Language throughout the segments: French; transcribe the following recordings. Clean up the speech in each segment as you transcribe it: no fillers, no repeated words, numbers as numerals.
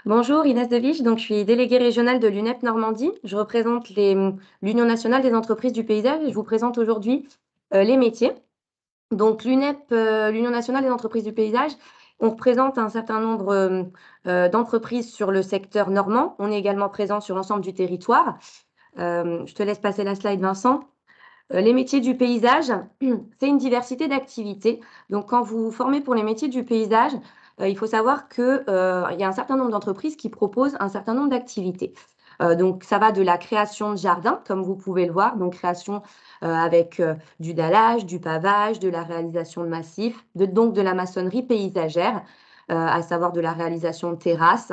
Bonjour, Inès Devich, donc je suis déléguée régionale de l'UNEP Normandie. Je représente l'Union nationale des entreprises du paysage et je vous présente aujourd'hui les métiers. Donc l'UNEP, l'Union nationale des entreprises du paysage, on représente un certain nombre d'entreprises sur le secteur normand. On est également présent sur l'ensemble du territoire. Je te laisse passer la slide, Vincent. Les métiers du paysage, c'est une diversité d'activités. Donc, quand vous vous formez pour les métiers du paysage, il faut savoir qu'il y a un certain nombre d'entreprises qui proposent un certain nombre d'activités. Donc, ça va de la création de jardins, comme vous pouvez le voir, donc création avec du dallage, du pavage, de la réalisation de massifs, donc de la maçonnerie paysagère, à savoir de la réalisation de terrasses.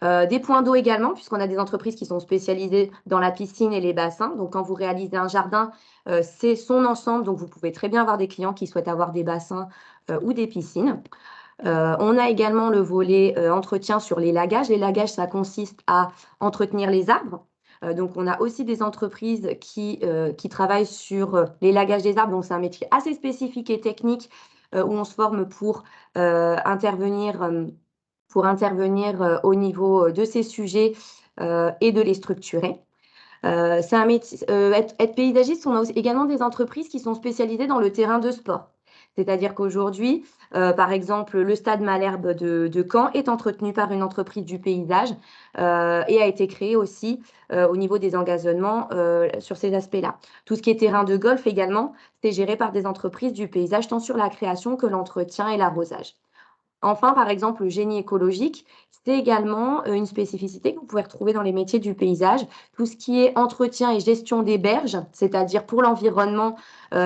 Des points d'eau également, puisqu'on a des entreprises qui sont spécialisées dans la piscine et les bassins. Donc, quand vous réalisez un jardin, c'est son ensemble. Donc, vous pouvez très bien avoir des clients qui souhaitent avoir des bassins ou des piscines. On a également le volet entretien sur les lagages. Les lagages, ça consiste à entretenir les arbres. Donc, on a aussi des entreprises qui travaillent sur les lagages des arbres. Donc, c'est un métier assez spécifique et technique où on se forme pour intervenir au niveau de ces sujets et de les structurer. C'est un métier, être paysagiste, on a également des entreprises qui sont spécialisées dans le terrain de sport. C'est-à-dire qu'aujourd'hui, par exemple, le stade Malherbe de Caen est entretenu par une entreprise du paysage et a été créé aussi au niveau des engazonnements sur ces aspects-là. Tout ce qui est terrain de golf également, c'est géré par des entreprises du paysage, tant sur la création que l'entretien et l'arrosage. Enfin, par exemple, le génie écologique, c'est également une spécificité que vous pouvez retrouver dans les métiers du paysage. Tout ce qui est entretien et gestion des berges, c'est-à-dire pour l'environnement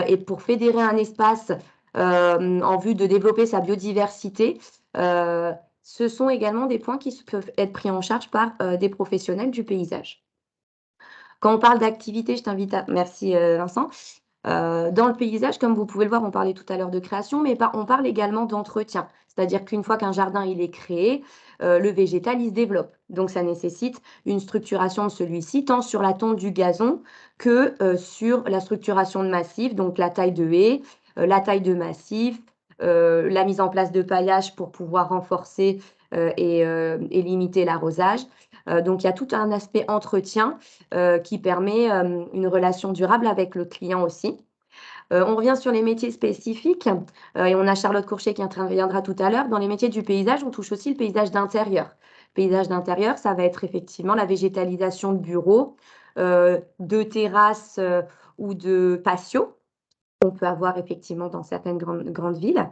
et pour fédérer un espace en vue de développer sa biodiversité, ce sont également des points qui peuvent être pris en charge par des professionnels du paysage. Quand on parle d'activité, je t'invite à... Merci Vincent. Dans le paysage, comme vous pouvez le voir, on parlait tout à l'heure de création, mais on parle également d'entretien. C'est-à-dire qu'une fois qu'un jardin il est créé, le végétal il se développe. Donc ça nécessite une structuration de celui-ci, tant sur la tonte du gazon que sur la structuration de massifs, donc la taille de haies, la taille de massif, la mise en place de paillage pour pouvoir renforcer et limiter l'arrosage. Donc il y a tout un aspect entretien qui permet une relation durable avec le client aussi. On revient sur les métiers spécifiques et on a Charlotte Courchet qui interviendra tout à l'heure. Dans les métiers du paysage, on touche aussi le paysage d'intérieur. Paysage d'intérieur, ça va être effectivement la végétalisation de bureaux, de terrasses ou de patios qu'on peut avoir effectivement dans certaines grandes villes.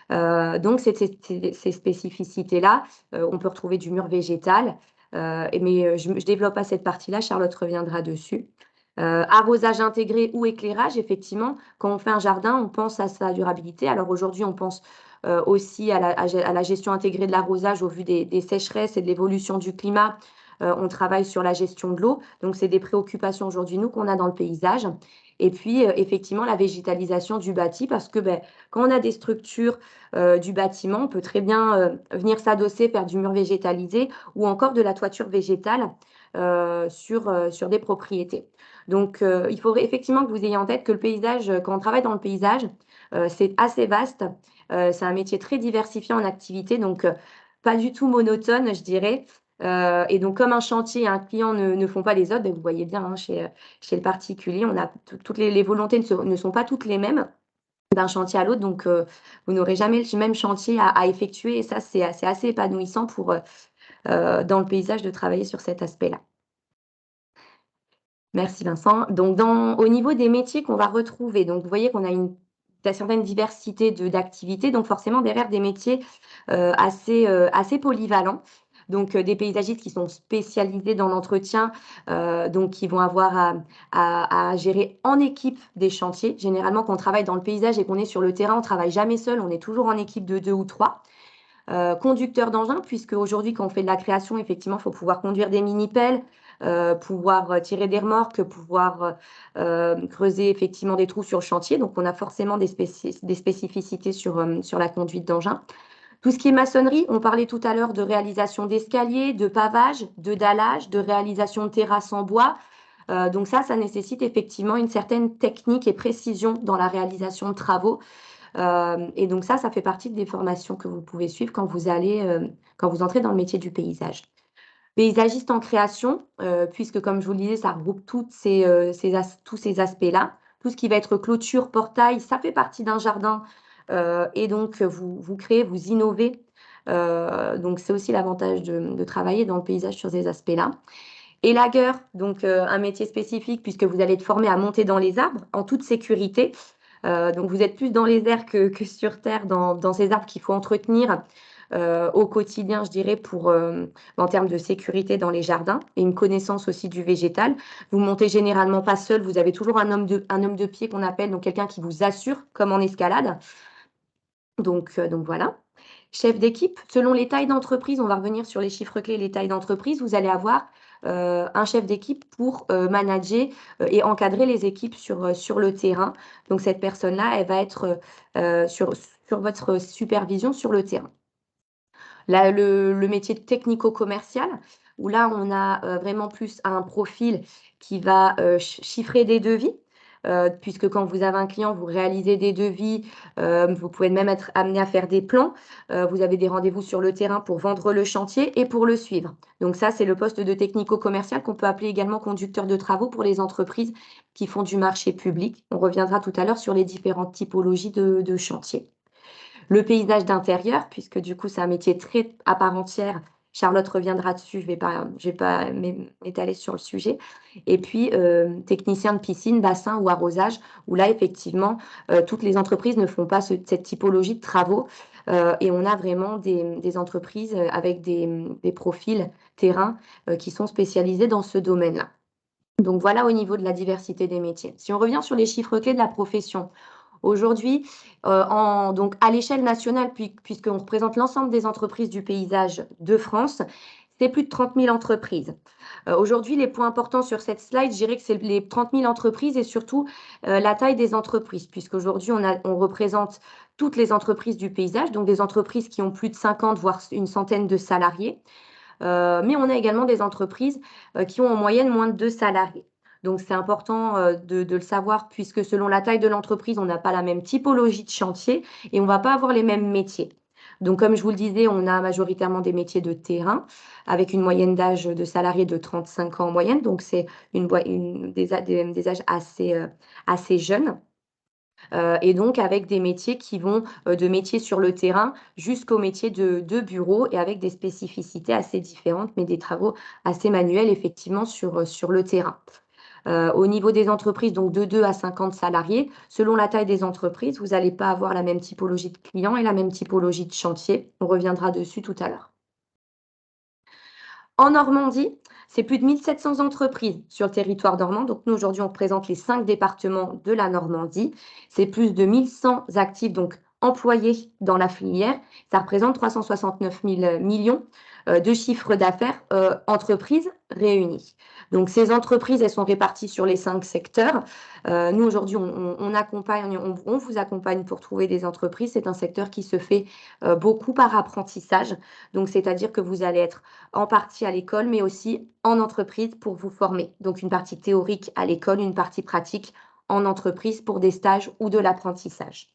Donc, ces spécificités-là, on peut retrouver du mur végétal, mais je ne développe pas cette partie-là, Charlotte reviendra dessus. Arrosage intégré ou éclairage, effectivement, quand on fait un jardin, on pense à sa durabilité. Alors aujourd'hui, on pense aussi à la gestion intégrée de l'arrosage au vu des sécheresses et de l'évolution du climat. On travaille sur la gestion de l'eau. Donc, c'est des préoccupations aujourd'hui, nous, qu'on a dans le paysage. Et puis, effectivement, la végétalisation du bâti, parce que quand on a des structures du bâtiment, on peut très bien venir s'adosser, faire du mur végétalisé ou encore de la toiture végétale sur des propriétés. Donc, il faudrait effectivement que vous ayez en tête que le paysage, quand on travaille dans le paysage, c'est assez vaste. C'est un métier très diversifié en activité, donc pas du tout monotone, je dirais. Et donc, comme un chantier et un client ne font pas les autres, vous voyez bien hein, chez le particulier, on a toutes les volontés ne sont pas toutes les mêmes d'un chantier à l'autre, donc vous n'aurez jamais le même chantier à effectuer, et ça, c'est assez épanouissant dans le paysage de travailler sur cet aspect-là. Merci Vincent. Donc, au niveau des métiers qu'on va retrouver, donc vous voyez qu'on a une certaine diversité d'activités, donc forcément derrière des métiers assez polyvalents. Donc, des paysagistes qui sont spécialisés dans l'entretien, donc qui vont avoir à gérer en équipe des chantiers. Généralement, quand on travaille dans le paysage et qu'on est sur le terrain, on ne travaille jamais seul, on est toujours en équipe de 2 ou 3. Conducteur d'engin, puisque aujourd'hui, quand on fait de la création, effectivement, il faut pouvoir conduire des mini-pelles, pouvoir tirer des remorques, pouvoir creuser effectivement des trous sur le chantier. Donc, on a forcément des spécificités sur la conduite d'engin. Tout ce qui est maçonnerie, on parlait tout à l'heure de réalisation d'escaliers, de pavage, de dallage, de réalisation de terrasses en bois. Donc ça nécessite effectivement une certaine technique et précision dans la réalisation de travaux. Et donc ça fait partie des formations que vous pouvez suivre quand vous entrez dans le métier du paysage. Paysagiste en création, puisque comme je vous le disais, ça regroupe tous ces aspects-là. Tout ce qui va être clôture, portail, ça fait partie d'un jardin, et donc vous créez, vous innovez. Donc c'est aussi l'avantage de travailler dans le paysage sur ces aspects-là. Élagueur, donc un métier spécifique puisque vous allez être formé à monter dans les arbres en toute sécurité. Donc vous êtes plus dans les airs que sur terre, dans ces arbres qu'il faut entretenir au quotidien, je dirais, en termes de sécurité dans les jardins et une connaissance aussi du végétal. Vous montez généralement pas seul, vous avez toujours un homme de pied qu'on appelle, donc quelqu'un qui vous assure, comme en escalade. Donc voilà. Chef d'équipe, selon les tailles d'entreprise, on va revenir sur les chiffres clés, les tailles d'entreprise, vous allez avoir un chef d'équipe pour manager et encadrer les équipes sur le terrain. Donc cette personne-là, elle va être sur votre supervision sur le terrain. Là, le métier technico-commercial, où là, on a vraiment plus un profil qui va chiffrer des devis. Puisque quand vous avez un client, vous réalisez des devis, vous pouvez même être amené à faire des plans. Vous avez des rendez-vous sur le terrain pour vendre le chantier et pour le suivre. Donc ça, c'est le poste de technico-commercial qu'on peut appeler également conducteur de travaux pour les entreprises qui font du marché public. On reviendra tout à l'heure sur les différentes typologies de chantiers. Le paysage d'intérieur, puisque du coup, c'est un métier très à part entière. Charlotte reviendra dessus, je vais pas m'étaler sur le sujet. Et puis, technicien de piscine, bassin ou arrosage, où là, effectivement, toutes les entreprises ne font pas cette typologie de travaux. Et on a vraiment des entreprises avec des profils terrain qui sont spécialisés dans ce domaine-là. Donc voilà au niveau de la diversité des métiers. Si on revient sur les chiffres clés de la profession, aujourd'hui, donc à l'échelle nationale, puisqu'on représente l'ensemble des entreprises du paysage de France, c'est plus de 30 000 entreprises. Aujourd'hui, les points importants sur cette slide, je dirais que c'est les 30 000 entreprises et surtout la taille des entreprises, puisqu'aujourd'hui, on représente toutes les entreprises du paysage, donc des entreprises qui ont plus de 50, voire une centaine de salariés. Mais on a également des entreprises qui ont en moyenne moins de 2 salariés. Donc c'est important de le savoir puisque selon la taille de l'entreprise, on n'a pas la même typologie de chantier et on ne va pas avoir les mêmes métiers. Donc comme je vous le disais, on a majoritairement des métiers de terrain avec une moyenne d'âge de salariés de 35 ans en moyenne. Donc c'est des âges assez jeunes. Et donc avec des métiers qui vont de métiers sur le terrain jusqu'aux métiers de bureau et avec des spécificités assez différentes, mais des travaux assez manuels effectivement sur le terrain. Au niveau des entreprises, donc de 2 à 50 salariés, selon la taille des entreprises, vous n'allez pas avoir la même typologie de clients et la même typologie de chantier. On reviendra dessus tout à l'heure. En Normandie, c'est plus de 1 700 entreprises sur le territoire normand. Donc nous, aujourd'hui, on représente les 5 départements de la Normandie. C'est plus de 1 100 actifs, donc employés dans la filière. Ça représente 369 000 millions de chiffre d'affaires entreprises réunies. Donc ces entreprises, elles sont réparties sur les 5 secteurs. Nous, aujourd'hui, on vous accompagne pour trouver des entreprises. C'est un secteur qui se fait beaucoup par apprentissage. Donc, c'est-à-dire que vous allez être en partie à l'école, mais aussi en entreprise pour vous former. Donc, une partie théorique à l'école, une partie pratique en entreprise pour des stages ou de l'apprentissage.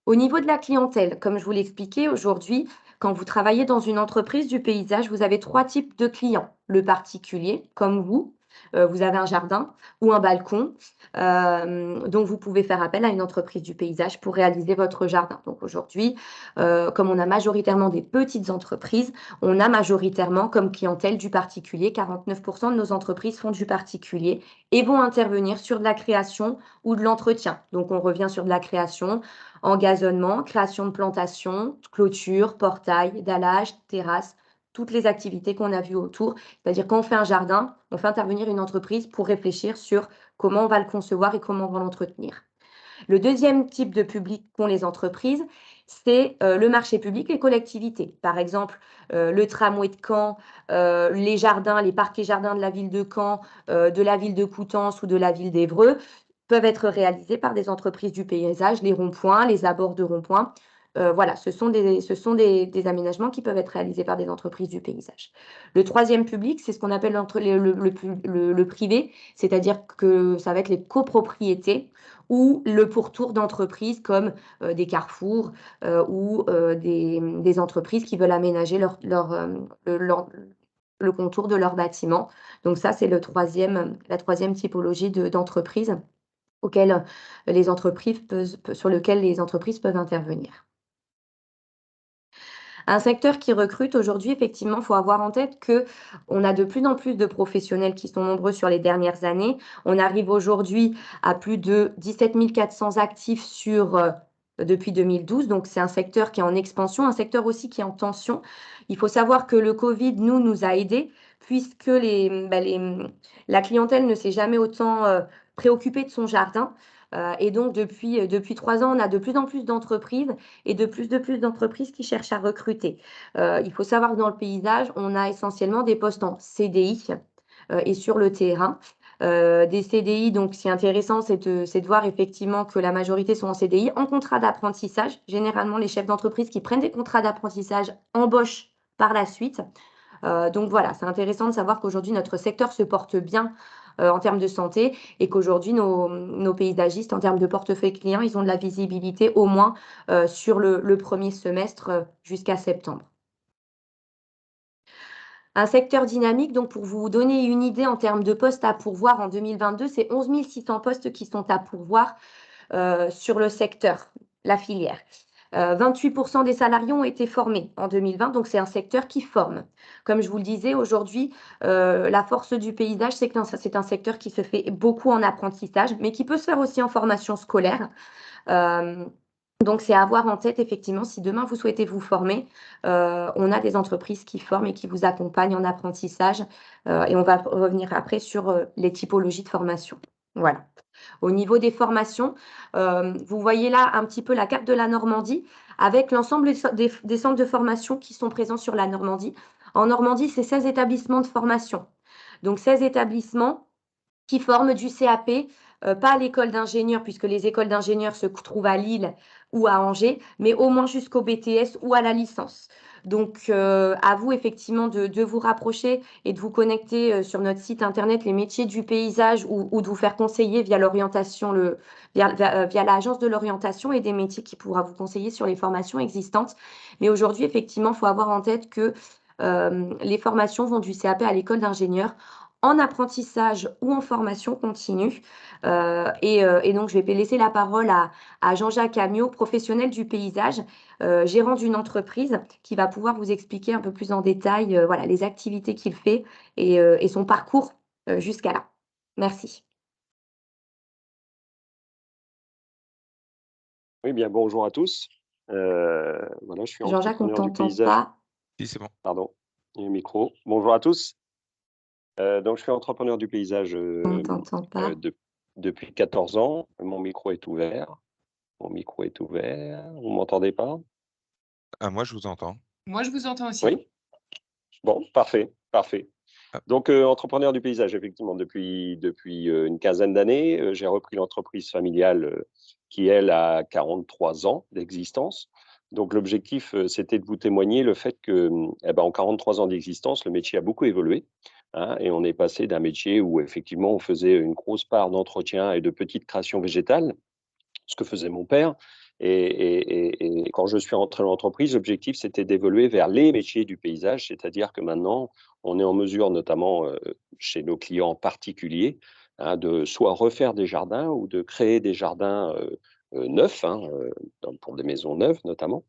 Au niveau de la clientèle, comme je vous l'expliquais aujourd'hui, quand vous travaillez dans une entreprise du paysage, vous avez 3 types de clients. Le particulier, comme vous avez un jardin ou un balcon, donc vous pouvez faire appel à une entreprise du paysage pour réaliser votre jardin. Donc aujourd'hui, comme on a majoritairement des petites entreprises, on a majoritairement comme clientèle du particulier. 49% de nos entreprises font du particulier et vont intervenir sur de la création ou de l'entretien. Donc on revient sur de la création, engazonnement, création de plantations, clôture, portail, dallage, terrasse, toutes les activités qu'on a vues autour. C'est-à-dire quand on fait un jardin, on fait intervenir une entreprise pour réfléchir sur comment on va le concevoir et comment on va l'entretenir. Le deuxième type de public qu'ont les entreprises, c'est le marché public, les collectivités. Par exemple, le tramway de Caen, les jardins, les parcs et jardins de la ville de Caen, de la ville de Coutances ou de la ville d'Évreux peuvent être réalisés par des entreprises du paysage, les ronds-points, les abords de ronds-points. Voilà, ce sont des aménagements qui peuvent être réalisés par des entreprises du paysage. Le troisième public, c'est ce qu'on appelle le privé, c'est-à-dire que ça va être les copropriétés ou le pourtour d'entreprises comme des carrefours ou des entreprises qui veulent aménager le contour de leur bâtiment. Donc ça, c'est la troisième typologie d'entreprise sur lequel les entreprises peuvent intervenir. Un secteur qui recrute aujourd'hui, effectivement, il faut avoir en tête qu'on a de plus en plus de professionnels qui sont nombreux sur les dernières années. On arrive aujourd'hui à plus de 17 400 actifs depuis 2012, donc c'est un secteur qui est en expansion, un secteur aussi qui est en tension. Il faut savoir que le Covid, nous a aidés, puisque la clientèle ne s'est jamais autant préoccupée de son jardin. Et donc, depuis 3 ans, on a de plus en plus d'entreprises et de plus d'entreprises qui cherchent à recruter. Il faut savoir que dans le paysage, on a essentiellement des postes en CDI et sur le terrain. Des CDI, donc ce qui est intéressant, c'est de voir effectivement que la majorité sont en CDI, en contrat d'apprentissage. Généralement, les chefs d'entreprise qui prennent des contrats d'apprentissage embauchent par la suite. Donc voilà, c'est intéressant de savoir qu'aujourd'hui, notre secteur se porte bien en termes de santé et qu'aujourd'hui, nos paysagistes, en termes de portefeuille client, ils ont de la visibilité au moins sur le premier semestre jusqu'à septembre. Un secteur dynamique, donc pour vous donner une idée en termes de postes à pourvoir en 2022, c'est 11 600 postes qui sont à pourvoir sur le secteur, la filière. 28% des salariés ont été formés en 2020, donc c'est un secteur qui forme. Comme je vous le disais, aujourd'hui, la force du paysage, c'est que c'est un secteur qui se fait beaucoup en apprentissage, mais qui peut se faire aussi en formation scolaire. Donc c'est à avoir en tête, effectivement, si demain vous souhaitez vous former, on a des entreprises qui forment et qui vous accompagnent en apprentissage, et on va revenir après sur les typologies de formation. Voilà. Au niveau des formations, vous voyez là un petit peu la carte de la Normandie avec l'ensemble des centres de formation qui sont présents sur la Normandie. En Normandie, c'est 16 établissements de formation. Donc 16 établissements qui forment du CAP, pas à l'école d'ingénieurs, puisque les écoles d'ingénieurs se trouvent à Lille ou à Angers, mais au moins jusqu'au BTS ou à la licence. Donc, à vous effectivement de vous rapprocher et de vous connecter sur notre site internet Les Métiers du Paysage ou de vous faire conseiller via l'orientation, via l'agence de l'orientation et des métiers qui pourra vous conseiller sur les formations existantes. Mais aujourd'hui, effectivement, il faut avoir en tête que les formations vont du CAP à l'école d'ingénieurs en apprentissage ou en formation continue. Et donc, je vais laisser la parole à Jean-Jacques Amiot, professionnel du paysage, gérant d'une entreprise, qui va pouvoir vous expliquer un peu plus en détail voilà, les activités qu'il fait et son parcours jusqu'à là. Merci. Oui, bien, bonjour à tous. Voilà, je suis Jean-Jacques, on ne entrepreneur du t'entend paysage. pas. Si, c'est bon. Pardon, il y a le micro. Bonjour à tous. Donc, je suis entrepreneur du paysage On ne t'entend pas. depuis 14 ans. Mon micro est ouvert. Mon micro est ouvert. Vous ne m'entendez pas? Moi, je vous entends. Moi, je vous entends aussi. Oui? Bon, parfait, parfait. Ah. Donc, entrepreneur du paysage, effectivement, depuis une quinzaine d'années. J'ai repris l'entreprise familiale qui, elle, a 43 ans d'existence. Donc, l'objectif, c'était de vous témoigner le fait que, en 43 ans d'existence, le métier a beaucoup évolué. Hein, et on est passé d'un métier où, effectivement, on faisait une grosse part d'entretien et de petites créations végétales, ce que faisait mon père. Et quand je suis rentré dans l'entreprise, l'objectif, c'était d'évoluer vers les métiers du paysage, c'est-à-dire que maintenant, on est en mesure, notamment chez nos clients particuliers, hein, de soit refaire des jardins ou de créer des jardins neufs, hein, pour des maisons neuves notamment,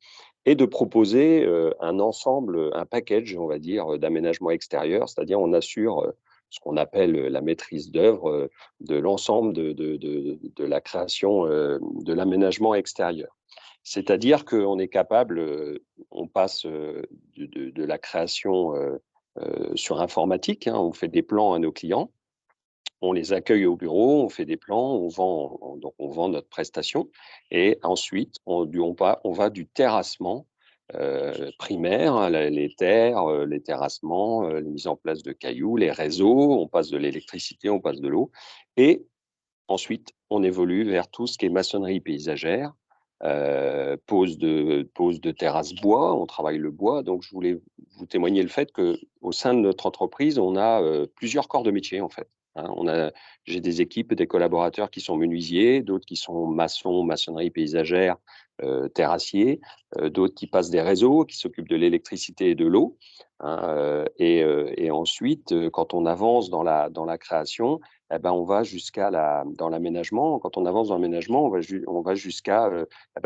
et de proposer un ensemble, un package, on va dire, d'aménagement extérieur, c'est-à-dire on assure ce qu'on appelle la maîtrise d'œuvre de l'ensemble de la création, de l'aménagement extérieur. C'est-à-dire qu'on est capable, on passe de la création sur informatique, hein, on fait des plans à nos clients, on les accueille au bureau, on fait des plans, donc on vend notre prestation, et ensuite on va du terrassement primaire, hein, les terres, les terrassements, les mises en place de cailloux, les réseaux, on passe de l'électricité, on passe de l'eau, et ensuite on évolue vers tout ce qui est maçonnerie paysagère, pose de terrasses bois, on travaille le bois. Donc, je voulais vous témoigner le fait qu'au sein de notre entreprise, on a plusieurs corps de métier, en fait. Hein. J'ai des équipes, des collaborateurs qui sont menuisiers, d'autres qui sont maçons, maçonnerie paysagère, terrassiers, d'autres qui passent des réseaux, qui s'occupent de l'électricité et de l'eau. Hein, et ensuite, quand on avance dans la création, eh ben, on va dans l'aménagement. Quand on avance dans l'aménagement, on va jusqu'à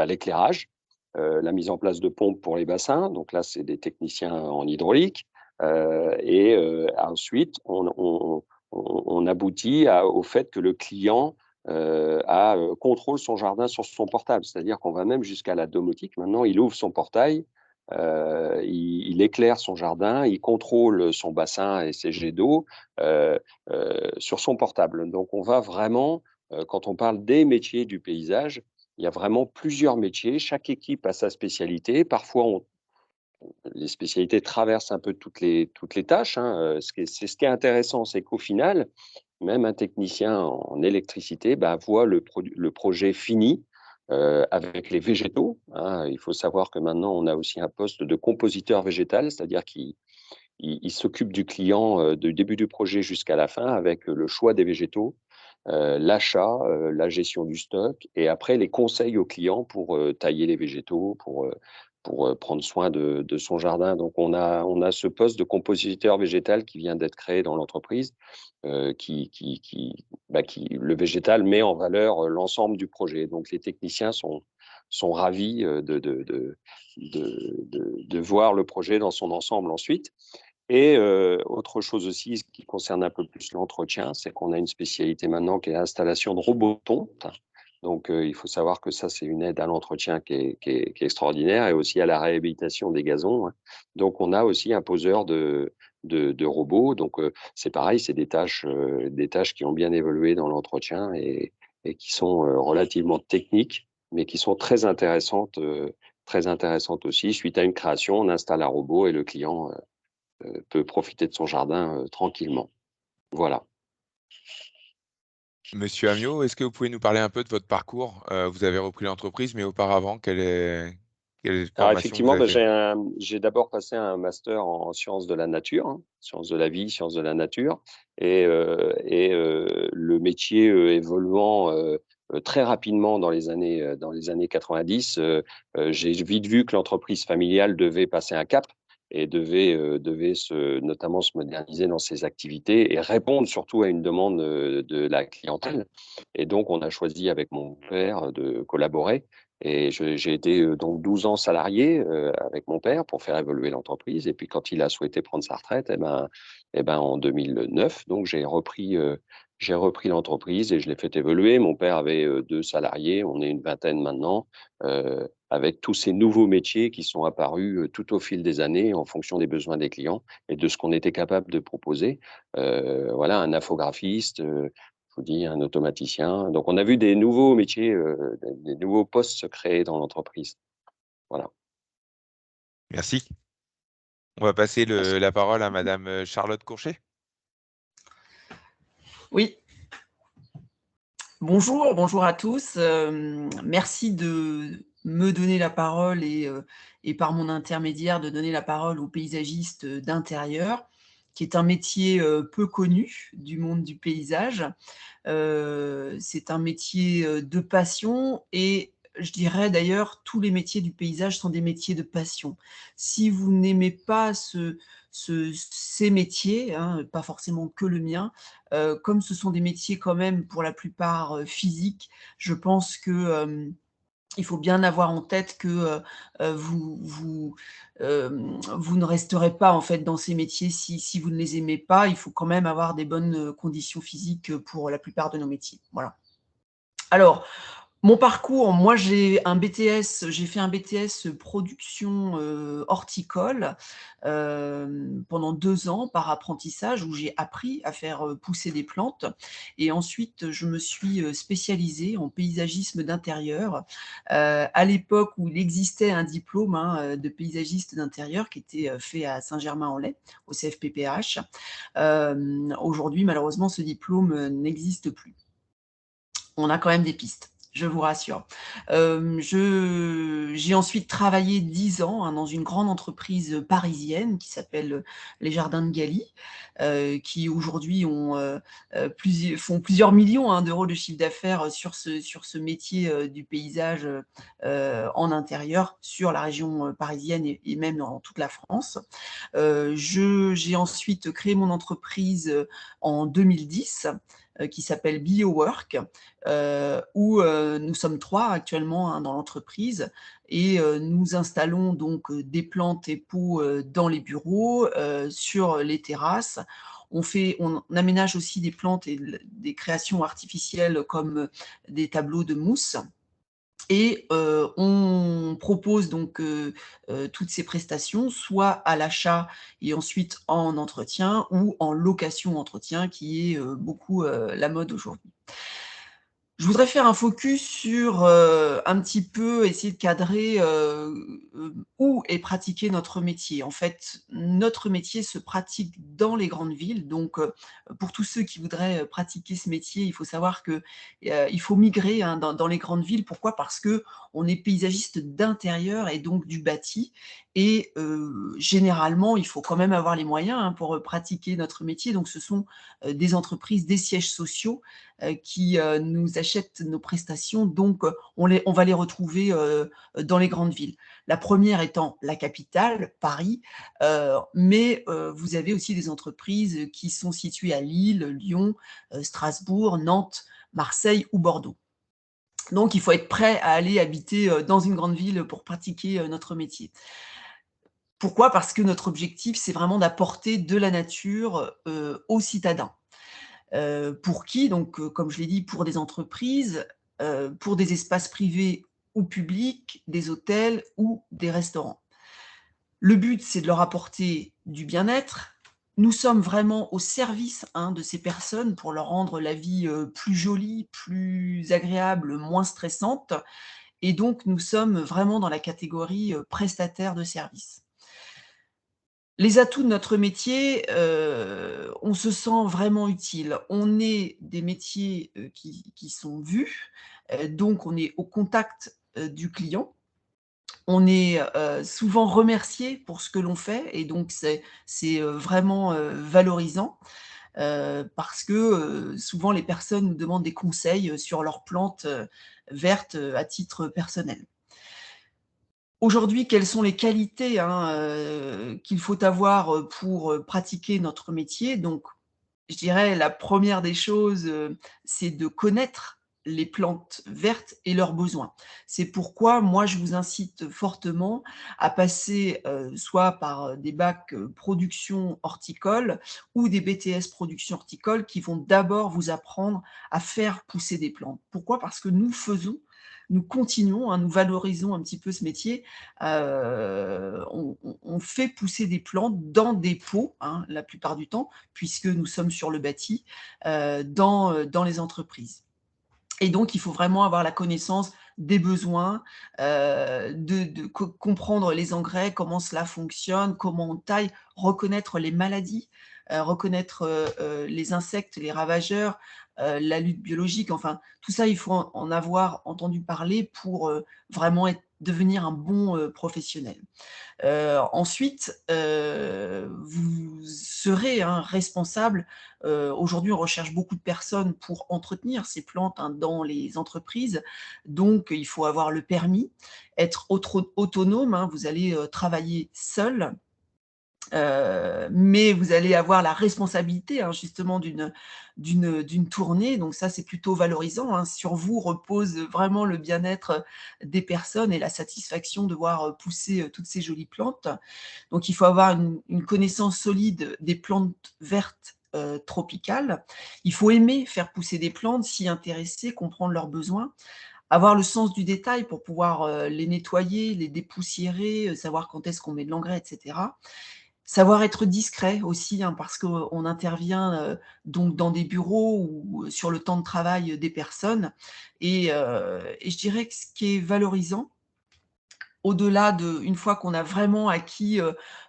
l'éclairage, la mise en place de pompes pour les bassins. Donc là, c'est des techniciens en hydraulique. Ensuite, on aboutit au fait que le client contrôle son jardin sur son portable. C'est-à-dire qu'on va même jusqu'à la domotique. Maintenant, il ouvre son portail, il éclaire son jardin, il contrôle son bassin et ses jets d'eau sur son portable. Donc, on va vraiment, quand on parle des métiers du paysage, il y a vraiment plusieurs métiers. Chaque équipe a sa spécialité. Parfois, les spécialités traversent un peu toutes les tâches. Hein. Ce qui est intéressant, c'est qu'au final, même un technicien en électricité voit le projet fini avec les végétaux. Hein. Il faut savoir que maintenant, on a aussi un poste de compositeur végétal, c'est-à-dire qu'il s'occupe du client du début du projet jusqu'à la fin avec le choix des végétaux, l'achat, la gestion du stock et après les conseils aux clients pour tailler les végétaux, pour prendre soin de son jardin. Donc, on a ce poste de compositeur végétal qui vient d'être créé dans l'entreprise, le végétal met en valeur l'ensemble du projet. Donc, les techniciens sont ravis de voir le projet dans son ensemble ensuite. Et autre chose aussi, ce qui concerne un peu plus l'entretien, c'est qu'on a une spécialité maintenant qui est l'installation de robots tontes. Donc, il faut savoir que ça, c'est une aide à l'entretien qui est extraordinaire et aussi à la réhabilitation des gazons. Hein. Donc, on a aussi un poseur de robots. Donc, c'est pareil, c'est des tâches qui ont bien évolué dans l'entretien et qui sont relativement techniques, mais qui sont très intéressantes aussi. Suite à une création, on installe un robot et le client peut profiter de son jardin tranquillement. Voilà. Monsieur Amiot, est-ce que vous pouvez nous parler un peu de votre parcours? Vous avez repris l'entreprise, mais auparavant, quelle Alors formation vous effectivement, avez fait? j'ai d'abord passé un master en sciences de la nature, hein, sciences de la vie, sciences de la nature, et le métier évoluant très rapidement dans les années 90, j'ai vite vu que l'entreprise familiale devait passer un cap et devait notamment se moderniser dans ses activités et répondre surtout à une demande de la clientèle. Et donc, on a choisi avec mon père de collaborer. Et j'ai été donc 12 ans salarié avec mon père pour faire évoluer l'entreprise. Et puis quand il a souhaité prendre sa retraite, en 2009, donc j'ai repris l'entreprise et je l'ai fait évoluer. Mon père avait 2 salariés, on est une vingtaine maintenant, avec tous ces nouveaux métiers qui sont apparus tout au fil des années en fonction des besoins des clients et de ce qu'on était capable de proposer. Voilà, un infographiste. Je vous dis, un automaticien. Donc, on a vu des nouveaux métiers, des nouveaux postes se créer dans l'entreprise. Voilà. Merci. On va passer Merci. la parole à Madame Charlotte Courchet. Oui. Bonjour à tous. Merci de me donner la parole et par mon intermédiaire de donner la parole aux paysagistes d'intérieur, qui est un métier peu connu du monde du paysage. C'est un métier de passion et je dirais d'ailleurs, tous les métiers du paysage sont des métiers de passion. Si vous n'aimez pas ces métiers, hein, pas forcément que le mien, comme ce sont des métiers quand même pour la plupart physiques, je pense que il faut bien avoir en tête que vous ne resterez pas en fait dans ces métiers si vous ne les aimez pas. Il faut quand même avoir des bonnes conditions physiques pour la plupart de nos métiers. Voilà. Alors, mon parcours, moi j'ai fait un BTS production horticole pendant 2 ans par apprentissage où j'ai appris à faire pousser des plantes et ensuite je me suis spécialisée en paysagisme d'intérieur à l'époque où il existait un diplôme de paysagiste d'intérieur qui était fait à Saint-Germain-en-Laye au CFPPH. Aujourd'hui malheureusement ce diplôme n'existe plus. On a quand même des pistes. je vous rassure. J'ai ensuite travaillé 10 ans, hein, dans une grande entreprise parisienne qui s'appelle les Jardins de Galie, qui aujourd'hui font plusieurs millions, hein, d'euros de chiffre d'affaires sur ce métier du paysage en intérieur sur la région parisienne et même dans toute la France. J'ai ensuite créé mon entreprise en 2010 qui s'appelle BioWork, où nous sommes 3 actuellement, hein, dans l'entreprise et nous installons donc des plantes et pots dans les bureaux, sur les terrasses. On aménage aussi des plantes et des créations artificielles comme des tableaux de mousse. Et on propose donc toutes ces prestations, soit à l'achat et ensuite en entretien ou en location-entretien qui est beaucoup la mode aujourd'hui. Je voudrais faire un focus sur, un petit peu essayer de cadrer, où est pratiqué notre métier. En fait, notre métier se pratique dans les grandes villes, donc pour tous ceux qui voudraient, pratiquer ce métier, il faut savoir que, il faut migrer, hein, dans les grandes villes. Pourquoi? Parce qu'on est paysagiste d'intérieur et donc du bâti et généralement, il faut quand même avoir les moyens, hein, pour, pratiquer notre métier. Donc ce sont, des entreprises, des sièges sociaux qui nous achètent nos prestations, donc on va les retrouver dans les grandes villes. La première étant la capitale, Paris, mais vous avez aussi des entreprises qui sont situées à Lille, Lyon, Strasbourg, Nantes, Marseille ou Bordeaux. Donc il faut être prêt à aller habiter dans une grande ville pour pratiquer notre métier. Pourquoi? Parce que notre objectif, c'est vraiment d'apporter de la nature aux citadins. Pour qui? Donc, comme je l'ai dit, pour des entreprises, pour des espaces privés ou publics, des hôtels ou des restaurants. Le but, c'est de leur apporter du bien-être. Nous sommes vraiment au service, hein, de ces personnes pour leur rendre la vie, plus jolie, plus agréable, moins stressante et donc nous sommes vraiment dans la catégorie, prestataire de services. Les atouts de notre métier, on se sent vraiment utile. On est des métiers, qui sont vus, donc on est au contact, du client. On est, souvent remercié pour ce que l'on fait et donc c'est vraiment, valorisant, parce que, souvent les personnes nous demandent des conseils, sur leurs plantes, vertes, à titre personnel. Aujourd'hui, quelles sont les qualités, hein, qu'il faut avoir, pour, pratiquer notre métier? Donc, je dirais la première des choses, c'est de connaître les plantes vertes et leurs besoins. C'est pourquoi moi je vous incite fortement à passer, soit par, des bacs, production horticole ou des BTS production horticole qui vont d'abord vous apprendre à faire pousser des plantes. Pourquoi? Parce que nous continuons, hein, nous valorisons un petit peu ce métier. On fait pousser des plantes dans des pots, hein, la plupart du temps, puisque nous sommes sur le bâti, dans les entreprises. Et donc, il faut vraiment avoir la connaissance des besoins, de comprendre les engrais, comment cela fonctionne, comment on taille, reconnaître les maladies, reconnaître les insectes, les ravageurs, la lutte biologique, enfin, tout ça, il faut en avoir entendu parler pour vraiment devenir un bon professionnel. Ensuite, vous serez, hein, responsable. Aujourd'hui, on recherche beaucoup de personnes pour entretenir ces plantes, hein, dans les entreprises. Donc, il faut avoir le permis, être autonome, hein, vous allez travailler seul. Mais vous allez avoir la responsabilité, hein, justement d'une tournée, donc ça, c'est plutôt valorisant, hein. Sur vous repose vraiment le bien-être des personnes et la satisfaction de voir pousser toutes ces jolies plantes. Donc il faut avoir une connaissance solide des plantes vertes tropicales. Il faut aimer faire pousser des plantes, s'y intéresser, comprendre leurs besoins, avoir le sens du détail pour pouvoir les nettoyer, les dépoussiérer, savoir quand est-ce qu'on met de l'engrais, etc. Savoir être discret aussi, hein, parce qu'on intervient, donc dans des bureaux ou sur le temps de travail des personnes et je dirais que ce qui est valorisant, une fois qu'on a vraiment acquis,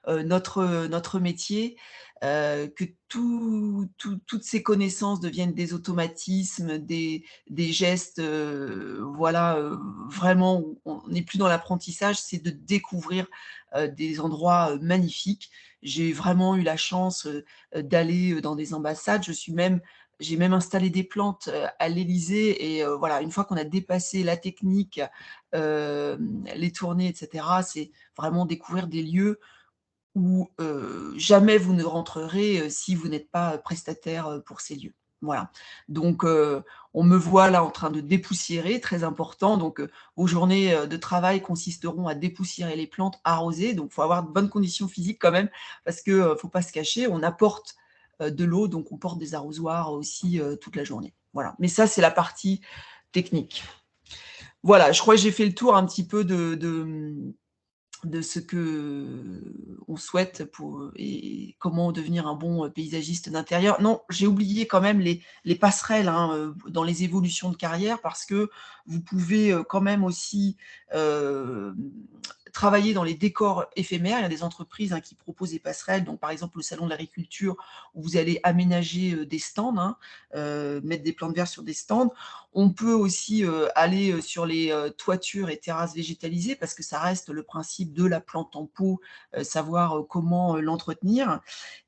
notre métier, que toutes ces connaissances deviennent des automatismes, des gestes, voilà, vraiment où on n'est plus dans l'apprentissage, c'est de découvrir, des endroits, magnifiques. J'ai vraiment eu la chance, d'aller, dans des ambassades. J'ai même installé des plantes, à l'Élysée et voilà, une fois qu'on a dépassé la technique, les tournées et cetera, c'est vraiment découvrir des lieux où, jamais vous ne rentrerez, si vous n'êtes pas, prestataire, pour ces lieux. Voilà. Donc, on me voit là en train de dépoussiérer, très important. Donc, vos journées, de travail consisteront à dépoussiérer les plantes, arroser. Donc, il faut avoir de bonnes conditions physiques quand même parce que, faut pas se cacher, on apporte, de l'eau, donc on porte des arrosoirs aussi, toute la journée. Voilà. Mais ça, c'est la partie technique. Voilà, je crois que j'ai fait le tour un petit peu de ce qu'on souhaite pour et comment devenir un bon paysagiste d'intérieur. Non, j'ai oublié quand même les passerelles hein, dans les évolutions de carrière parce que vous pouvez quand même aussi travailler dans les décors éphémères. Il y a des entreprises hein, qui proposent des passerelles, donc par exemple le salon de l'agriculture où vous allez aménager des stands, hein, mettre des plantes vertes sur des stands. On peut aussi aller sur les toitures et terrasses végétalisées parce que ça reste le principe de la plante en pot, savoir comment l'entretenir.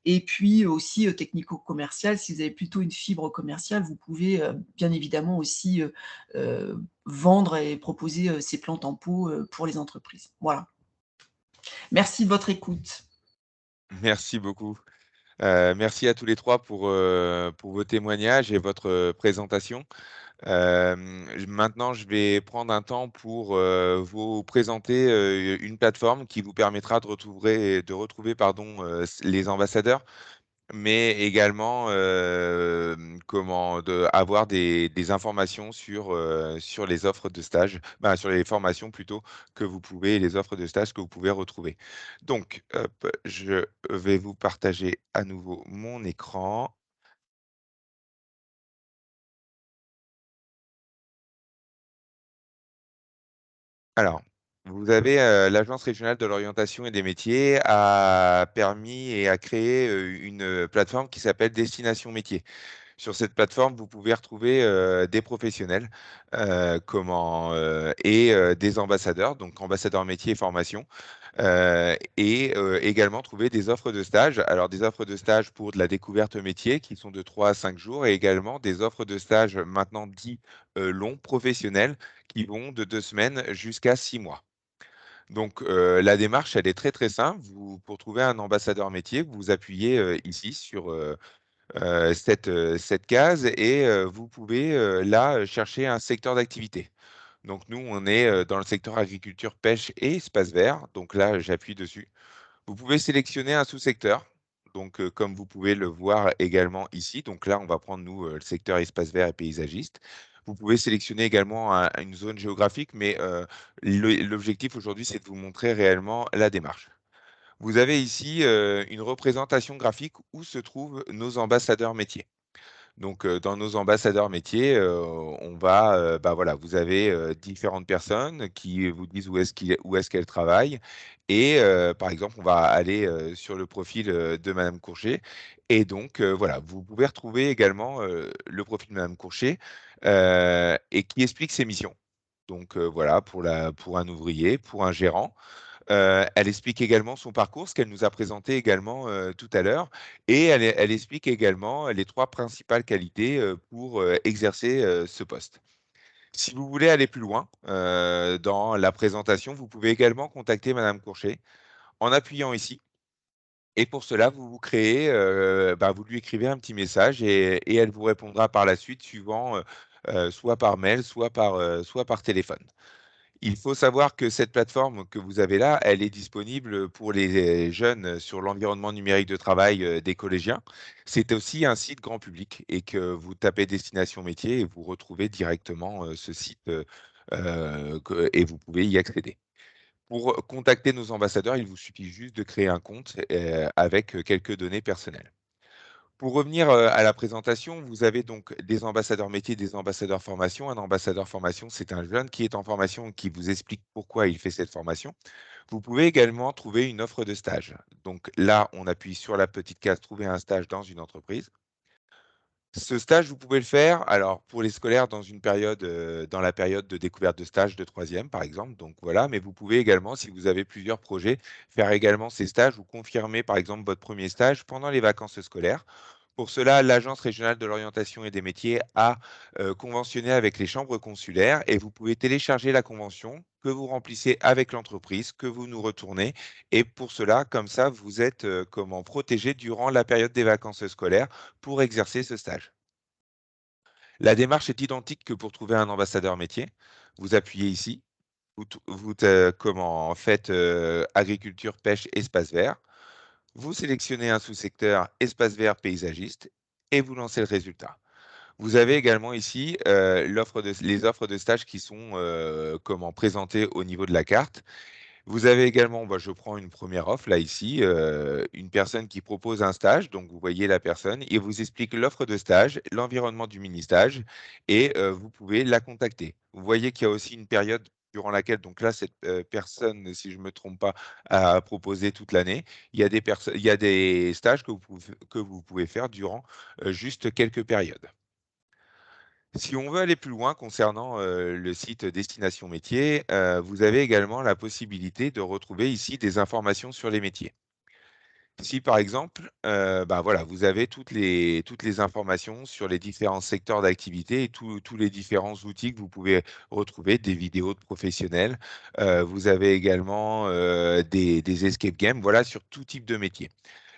Et puis aussi technico-commercial, si vous avez plutôt une fibre commerciale, vous pouvez bien évidemment aussi vendre et proposer ces plantes en pot pour les entreprises. Voilà. Merci de votre écoute. Merci beaucoup. Merci à tous les 3 pour vos témoignages et votre présentation. Maintenant, je vais prendre un temps pour vous présenter une plateforme qui vous permettra de retrouver pardon, les ambassadeurs, mais également avoir des informations sur les offres de stage, sur les formations plutôt que vous pouvez, et les offres de stage que vous pouvez retrouver. Donc, hop, je vais vous partager à nouveau mon écran. Alors, vous avez, l'Agence régionale de l'orientation et des métiers a permis et a créé, une plateforme qui s'appelle Destination Métiers. Sur cette plateforme, vous pouvez retrouver, des professionnels, des ambassadeurs, donc ambassadeurs métiers et formation, également trouver des offres de stage. Alors des offres de stage pour de la découverte métier qui sont de 3 à 5 jours et également des offres de stage maintenant dits, longs, professionnels, qui vont de 2 semaines jusqu'à 6 mois. Donc, la démarche, elle est très, très simple. Pour trouver un ambassadeur métier, vous vous appuyez, ici sur, cette case et vous pouvez, là, chercher un secteur d'activité. Donc nous, on est, dans le secteur agriculture, pêche et espaces verts. Donc là, j'appuie dessus. Vous pouvez sélectionner un sous-secteur, donc comme vous pouvez le voir également ici. Donc là, on va prendre nous, le secteur espaces verts et paysagiste. Vous pouvez sélectionner également une zone géographique, mais l'objectif aujourd'hui, c'est de vous montrer réellement la démarche. Vous avez ici une représentation graphique où se trouvent nos ambassadeurs métiers. Donc, dans nos ambassadeurs métiers, on va, voilà, vous avez, différentes personnes qui vous disent où est-ce qu'elles travaillent et par exemple, on va aller, sur le profil, de madame Courchet et donc, voilà, vous pouvez retrouver également, le profil de madame Courchet, et qui explique ses missions. Donc, voilà, pour un ouvrier, pour un gérant. Elle explique également son parcours, ce qu'elle nous a présenté également, tout à l'heure et elle explique également les 3 principales qualités, pour, exercer, ce poste. Si vous voulez aller plus loin, dans la présentation, vous pouvez également contacter madame Courchet en appuyant ici et pour cela, vous créez, vous lui écrivez un petit message et elle vous répondra par la suite suivant, soit par mail, soit par téléphone. Il faut savoir que cette plateforme que vous avez là, elle est disponible pour les jeunes sur l'environnement numérique de travail, des collégiens. C'est aussi un site grand public et que vous tapez destination métier et vous retrouvez directement, ce site, et vous pouvez y accéder. Pour contacter nos ambassadeurs, il vous suffit juste de créer un compte, avec, quelques données personnelles. Pour revenir, à la présentation, vous avez donc des ambassadeurs métiers, des ambassadeurs formation. Un ambassadeur formation, c'est un jeune qui est en formation, qui vous explique pourquoi il fait cette formation. Vous pouvez également trouver une offre de stage. Donc là, on appuie sur la petite case « Trouver un stage dans une entreprise ». Ce stage, vous pouvez le faire, alors pour les scolaires dans dans la période de découverte de stage de troisième, par exemple, donc voilà, mais vous pouvez également, si vous avez plusieurs projets, faire également ces stages ou confirmer, par exemple, votre premier stage pendant les vacances scolaires. Pour cela, l'Agence régionale de l'orientation et des métiers a conventionné avec les chambres consulaires et vous pouvez télécharger la convention que vous remplissez avec l'entreprise, que vous nous retournez. Et pour cela, comme ça, vous êtes protégé durant la période des vacances scolaires pour exercer ce stage. La démarche est identique que pour trouver un ambassadeur métier. Vous appuyez ici, faites agriculture, pêche, espace vert. Vous sélectionnez un sous-secteur espace vert paysagiste et vous lancez le résultat. Vous avez également ici les offres de stage qui sont présentées au niveau de la carte. Vous avez également, je prends une première offre là ici, une personne qui propose un stage, donc vous voyez la personne, et vous explique l'offre de stage, l'environnement du mini-stage, et vous pouvez la contacter. Vous voyez qu'il y a aussi une période durant laquelle, donc là, cette personne, si je ne me trompe pas, a proposé toute l'année. Il y a des stages que vous pouvez faire durant juste quelques périodes. Si on veut aller plus loin concernant le site Destination Métiers, vous avez également la possibilité de retrouver ici des informations sur les métiers. Si par exemple, voilà, vous avez toutes les informations sur les différents secteurs d'activité et tous les différents outils que vous pouvez retrouver, des vidéos de professionnels. Vous avez également des escape games, voilà, sur tout type de métier.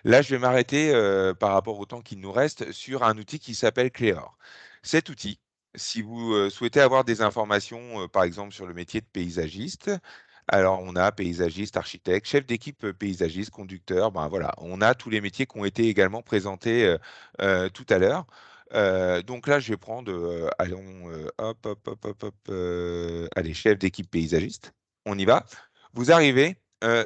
Là, je vais m'arrêter par rapport au temps qu'il nous reste sur un outil qui s'appelle Cléor. Cet outil, si vous souhaitez avoir des informations, par exemple sur le métier de paysagiste, alors on a paysagiste, architecte, chef d'équipe paysagiste, conducteur, ben voilà, on a tous les métiers qui ont été également présentés tout à l'heure. Donc là, je vais prendre, allez, chef d'équipe paysagiste. On y va. Vous arrivez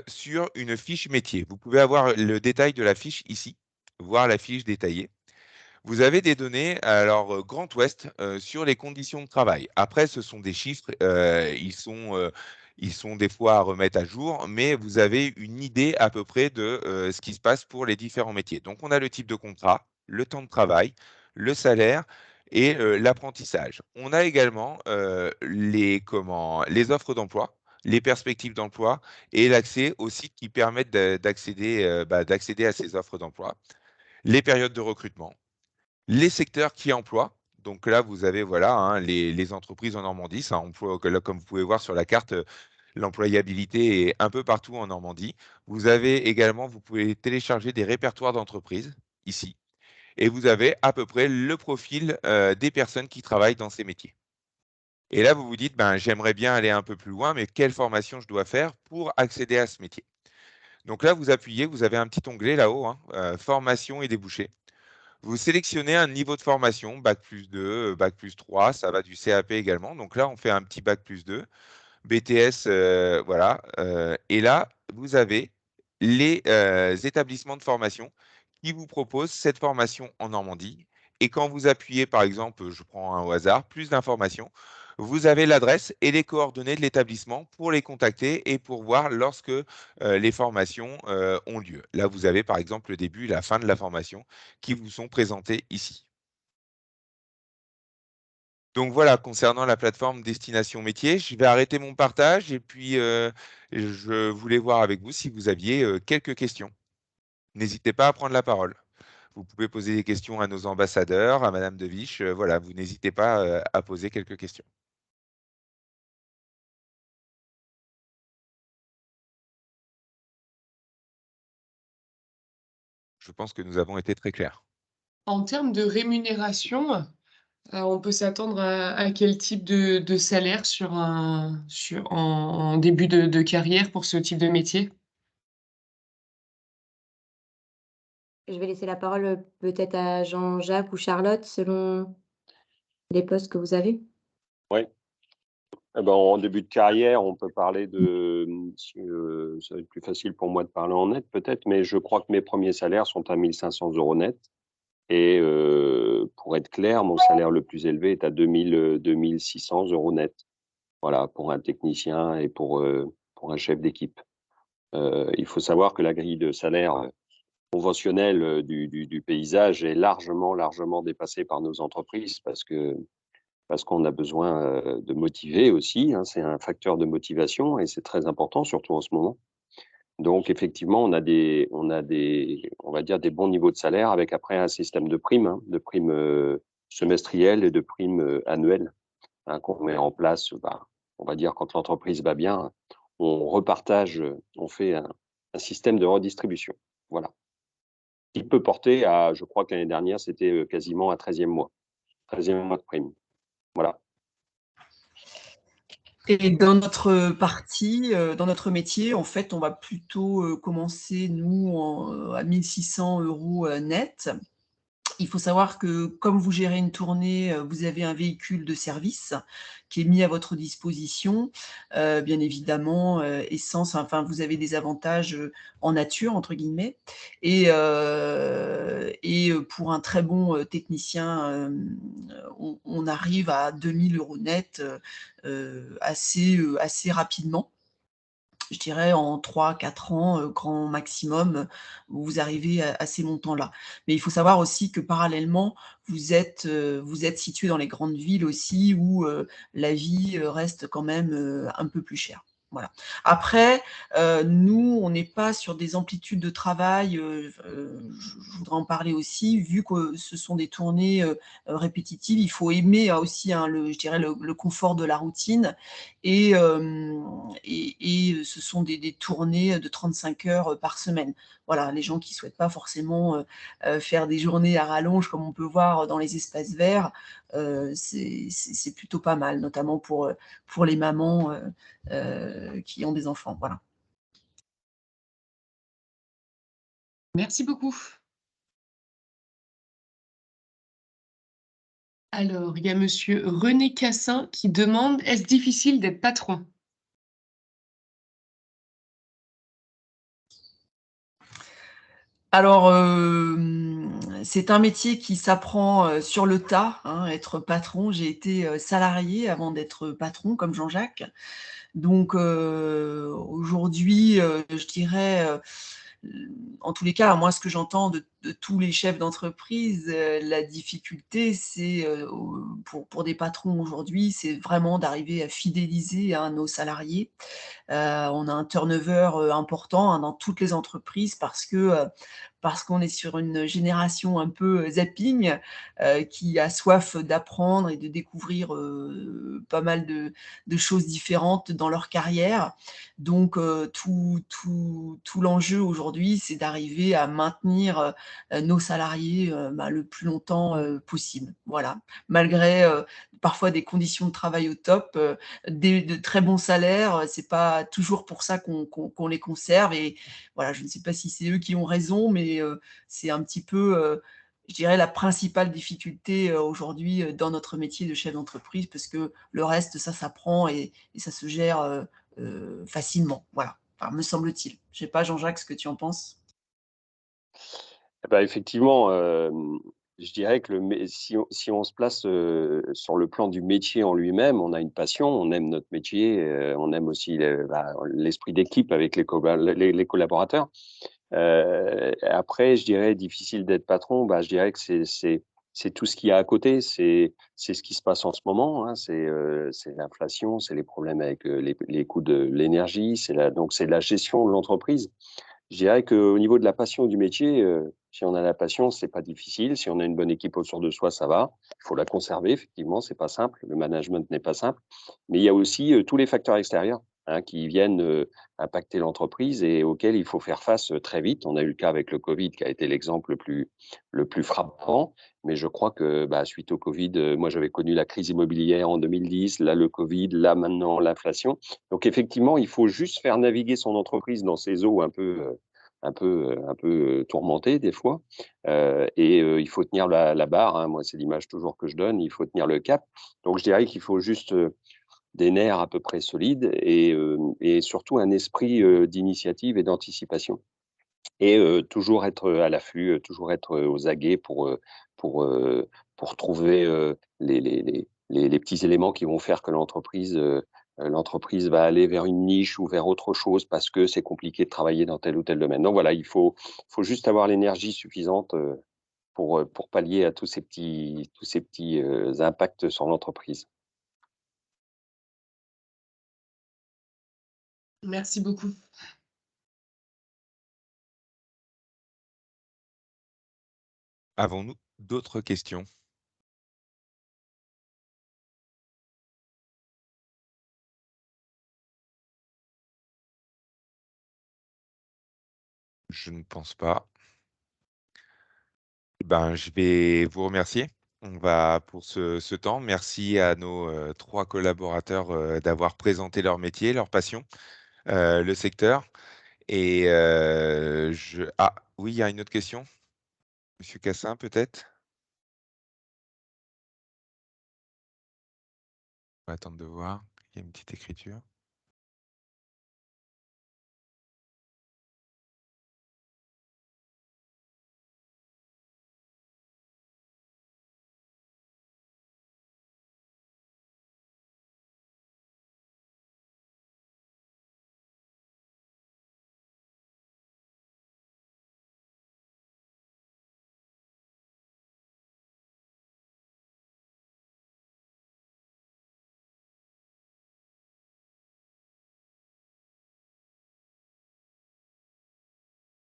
sur une fiche métier. Vous pouvez avoir le détail de la fiche ici, voir la fiche détaillée. Vous avez des données, alors Grand Ouest, sur les conditions de travail. Après, ce sont des chiffres, ils sont des fois à remettre à jour, mais vous avez une idée à peu près de ce qui se passe pour les différents métiers. Donc, on a le type de contrat, le temps de travail, le salaire et l'apprentissage. On a également les offres d'emploi, les perspectives d'emploi et l'accès aux sites qui permettent d'accéder à ces offres d'emploi, les périodes de recrutement, les secteurs qui emploient. Donc là, vous avez voilà, hein, les entreprises en Normandie. Ça emploie, comme vous pouvez voir sur la carte, l'employabilité est un peu partout en Normandie. Vous avez également, vous pouvez télécharger des répertoires d'entreprises ici. Et vous avez à peu près le profil des personnes qui travaillent dans ces métiers. Et là, vous vous dites, ben, j'aimerais bien aller un peu plus loin, mais quelle formation je dois faire pour accéder à ce métier? Donc là, vous appuyez, vous avez un petit onglet là-haut, hein, formation et débouchés. Vous sélectionnez un niveau de formation, bac+2, bac+3, ça va du CAP également. Donc là, on fait un petit bac+2, BTS, voilà. Et là, vous avez les établissements de formation qui vous proposent cette formation en Normandie. Et quand vous appuyez, par exemple, je prends un au hasard, plus d'informations, vous avez l'adresse et les coordonnées de l'établissement pour les contacter et pour voir lorsque les formations ont lieu. Là, vous avez par exemple le début et la fin de la formation qui vous sont présentés ici. Donc voilà, concernant la plateforme Destination Métiers, je vais arrêter mon partage et puis je voulais voir avec vous si vous aviez quelques questions. N'hésitez pas à prendre la parole. Vous pouvez poser des questions à nos ambassadeurs, à Madame De Viche. Voilà, vous n'hésitez pas à poser quelques questions. Je pense que nous avons été très clairs. En termes de rémunération, on peut s'attendre à quel type de salaire en début de carrière pour ce type de métier? Je vais laisser la parole peut-être à Jean-Jacques ou Charlotte selon les postes que vous avez. Oui. Eh ben, en début de carrière, on peut parler ça va être plus facile pour moi de parler en net peut-être, mais je crois que mes premiers salaires sont à 1 500 € net. Et pour être clair, mon salaire le plus élevé est à 2 600 € net. Voilà, pour un technicien et pour un chef d'équipe. Il faut savoir que la grille de salaire conventionnelle du paysage est largement dépassée par nos entreprises parce qu'on a besoin de motiver aussi, hein, c'est un facteur de motivation et c'est très important, surtout en ce moment. Donc, effectivement, on va dire, des bons niveaux de salaire avec après un système de primes, hein, de primes semestrielles et de primes annuelles, hein, qu'on met en place, on va dire, quand l'entreprise va bien, on repartage, on fait un système de redistribution. Voilà. Qui peut porter à, je crois que l'année dernière, c'était quasiment un 13e mois. 13e mois de prime. Voilà. Et dans notre partie, dans notre métier, en fait, on va plutôt commencer, nous, à 1 600 € net. Il faut savoir que comme vous gérez une tournée, vous avez un véhicule de service qui est mis à votre disposition. Bien évidemment, essence, enfin, vous avez des avantages en nature, entre guillemets. Et pour un très bon technicien, on arrive à 2 000 € net assez rapidement. Je dirais en 3-4 ans, grand maximum, vous arrivez à ces montants-là. Mais il faut savoir aussi que parallèlement, vous êtes situés dans les grandes villes aussi où la vie reste quand même un peu plus chère. Voilà. Après, nous, on n'est pas sur des amplitudes de travail, je voudrais en parler aussi, vu que ce sont des tournées répétitives, il faut aimer aussi, hein, je dirais le confort de la routine. Et ce sont des tournées de 35 heures par semaine. Voilà, les gens qui ne souhaitent pas forcément faire des journées à rallonge comme on peut voir dans les espaces verts, c'est plutôt pas mal, notamment pour les mamans qui ont des enfants. Voilà. Merci beaucoup. Alors, il y a monsieur René Cassin qui demande: est-ce difficile d'être patron? Alors, c'est un métier qui s'apprend sur le tas, hein, être patron. J'ai été salariée avant d'être patron, comme Jean-Jacques. Donc, aujourd'hui, je dirais, en tous les cas, moi, ce que j'entends de tous les chefs d'entreprise, la difficulté, c'est pour des patrons aujourd'hui, c'est vraiment d'arriver à fidéliser, hein, nos salariés. On a un turnover important, hein, dans toutes les entreprises parce qu'on est sur une génération un peu zapping, qui a soif d'apprendre et de découvrir pas mal de choses différentes dans leur carrière. Donc, tout l'enjeu aujourd'hui, c'est d'arriver à maintenir nos salariés le plus longtemps possible. Voilà. Malgré parfois des conditions de travail au top, de très bons salaires, c'est pas toujours pour ça qu'on les conserve. Et voilà, je ne sais pas si c'est eux qui ont raison, mais c'est un petit peu, je dirais, la principale difficulté aujourd'hui dans notre métier de chef d'entreprise, parce que le reste, ça s'apprend et ça se gère facilement. Voilà, enfin, me semble-t-il. Je sais pas, Jean-Jacques, ce que tu en penses. Effectivement, je dirais que si on se place sur le plan du métier en lui-même, on a une passion, on aime notre métier, on aime aussi l'esprit d'équipe avec les collaborateurs. Après, je dirais difficile d'être patron. Je dirais que c'est tout ce qu'il y a à côté. C'est ce qui se passe en ce moment, hein. C'est l'inflation, c'est les problèmes avec les coûts de l'énergie. Donc c'est la gestion de l'entreprise. Je dirais qu'au niveau de la passion du métier, si on a la passion, c'est pas difficile. Si on a une bonne équipe autour de soi, ça va. Il faut la conserver, effectivement, c'est pas simple. Le management n'est pas simple. Mais il y a aussi tous les facteurs extérieurs, hein, qui viennent impacter l'entreprise et auxquels il faut faire face très vite. On a eu le cas avec le Covid qui a été l'exemple le plus frappant. Mais je crois que suite au Covid, moi j'avais connu la crise immobilière en 2010, là le Covid, là maintenant l'inflation. Donc effectivement, il faut juste faire naviguer son entreprise dans ces eaux un peu tourmentées des fois. Il faut tenir la barre, hein. Moi, c'est l'image toujours que je donne. Il faut tenir le cap. Donc, je dirais qu'il faut juste des nerfs à peu près solides et surtout un esprit d'initiative et d'anticipation. Et toujours être à l'affût, toujours être aux aguets pour, pour trouver les petits éléments qui vont faire que l'entreprise l'entreprise va aller vers une niche ou vers autre chose parce que c'est compliqué de travailler dans tel ou tel domaine. Donc voilà, il faut juste avoir l'énergie suffisante pour pallier à tous ces petits impacts sur l'entreprise. Merci beaucoup. Avons-nous d'autres questions? Je ne pense pas. Ben, je vais vous remercier. On va pour ce temps. Merci à nos 3 collaborateurs d'avoir présenté leur métier, leur passion, le secteur. Et ah, oui, il y a une autre question. Monsieur Cassin, peut-être? On va attendre de voir. Il y a une petite écriture.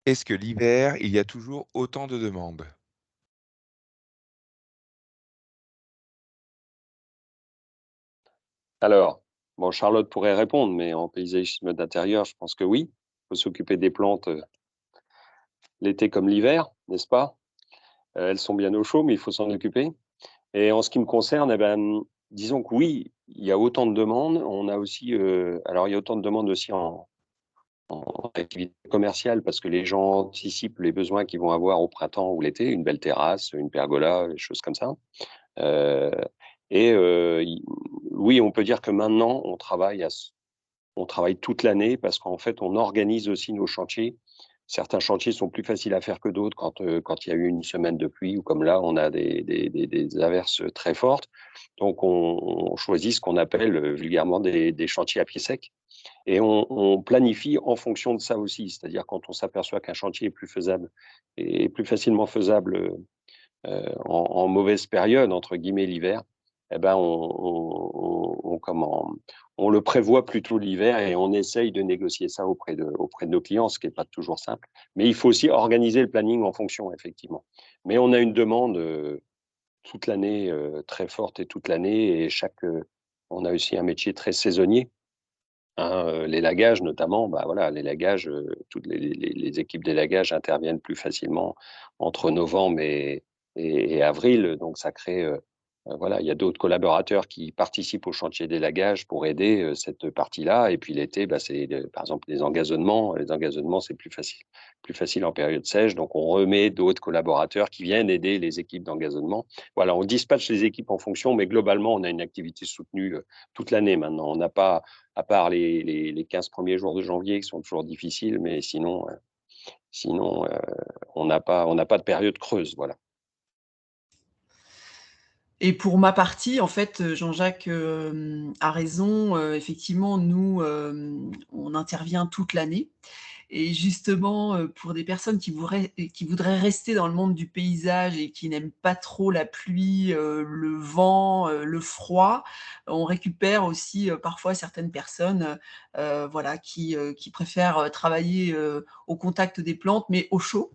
Est-ce que l'hiver, il y a toujours autant de demandes? Alors, bon, Charlotte pourrait répondre, mais en paysagisme d'intérieur, je pense que oui. Il faut s'occuper des plantes l'été comme l'hiver, n'est-ce pas? Elles sont bien au chaud, mais il faut s'en occuper. Et en ce qui me concerne, eh ben, disons que oui, il y a autant de demandes. On a aussi, alors il y a autant de demandes aussi en activité commerciale parce que les gens anticipent les besoins qu'ils vont avoir au printemps ou l'été, une belle terrasse, une pergola, des choses comme ça. Euh, oui, on peut dire que maintenant, on travaille toute l'année parce qu'en fait, on organise aussi nos chantiers. Certains chantiers sont plus faciles à faire que d'autres quand il y a eu une semaine de pluie ou comme là, on a des averses très fortes. Donc, on choisit ce qu'on appelle vulgairement des chantiers à pied sec. Et on planifie en fonction de ça aussi. C'est-à-dire quand on s'aperçoit qu'un chantier est plus faisable et plus facilement faisable en mauvaise période, entre guillemets, l'hiver, eh ben on le prévoit plutôt l'hiver et on essaye de négocier ça auprès de nos clients, ce qui n'est pas toujours simple. Mais il faut aussi organiser le planning en fonction, effectivement. Mais on a une demande toute l'année très forte et toute l'année et on a aussi un métier très saisonnier. Hein, l'élagage notamment, bah voilà, l'élagage, toutes les équipes d'élagage interviennent plus facilement entre novembre et avril, donc ça crée, voilà, il y a d'autres collaborateurs qui participent au chantier d'élagage pour aider cette partie-là. Et puis l'été, bah, c'est par exemple les engazonnements. Les engazonnements, c'est plus facile en période sèche, donc on remet d'autres collaborateurs qui viennent aider les équipes d'engazonnement. Voilà, on dispatche les équipes en fonction, mais globalement, on a une activité soutenue toute l'année maintenant. On n'a pas à part les 15 premiers jours de janvier qui sont toujours difficiles, mais sinon, on n'a pas de période creuse. Voilà. Et pour ma partie, en fait, Jean-Jacques a raison. Effectivement, nous, on intervient toute l'année. Et justement, pour des personnes qui voudraient rester dans le monde du paysage et qui n'aiment pas trop la pluie, le vent, le froid, on récupère aussi parfois certaines personnes voilà, qui préfèrent travailler au contact des plantes, mais au chaud.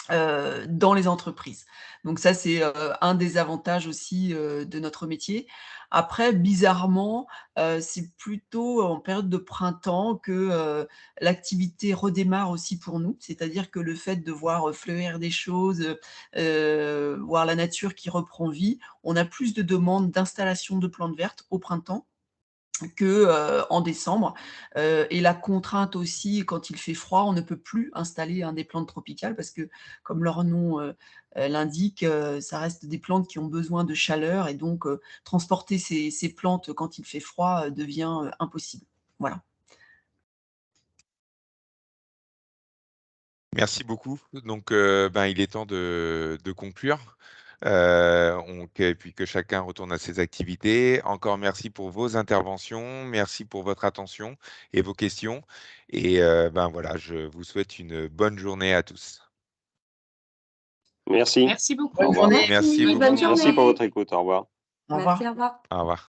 Dans les entreprises. Donc ça, c'est un des avantages aussi de notre métier. Après, bizarrement, c'est plutôt en période de printemps que l'activité redémarre aussi pour nous. C'est-à-dire que le fait de voir fleurir des choses, voir la nature qui reprend vie, on a plus de demandes d'installation de plantes vertes au printemps que en décembre. Et la contrainte aussi, quand il fait froid, on ne peut plus installer des plantes tropicales parce que, comme leur nom l'indique, ça reste des plantes qui ont besoin de chaleur et donc transporter ces plantes quand il fait froid devient impossible. Voilà. Merci beaucoup. Donc, ben, il est temps de conclure. Et puis que chacun retourne à ses activités. Encore merci pour vos interventions, merci pour votre attention et vos questions. Et voilà, je vous souhaite une bonne journée à tous. Merci. Merci beaucoup. Au revoir. Bonne journée. Merci Bonne beaucoup. bonne journée. Merci journée. pour votre écoute. Au revoir. Au revoir. Merci, au revoir. Au revoir.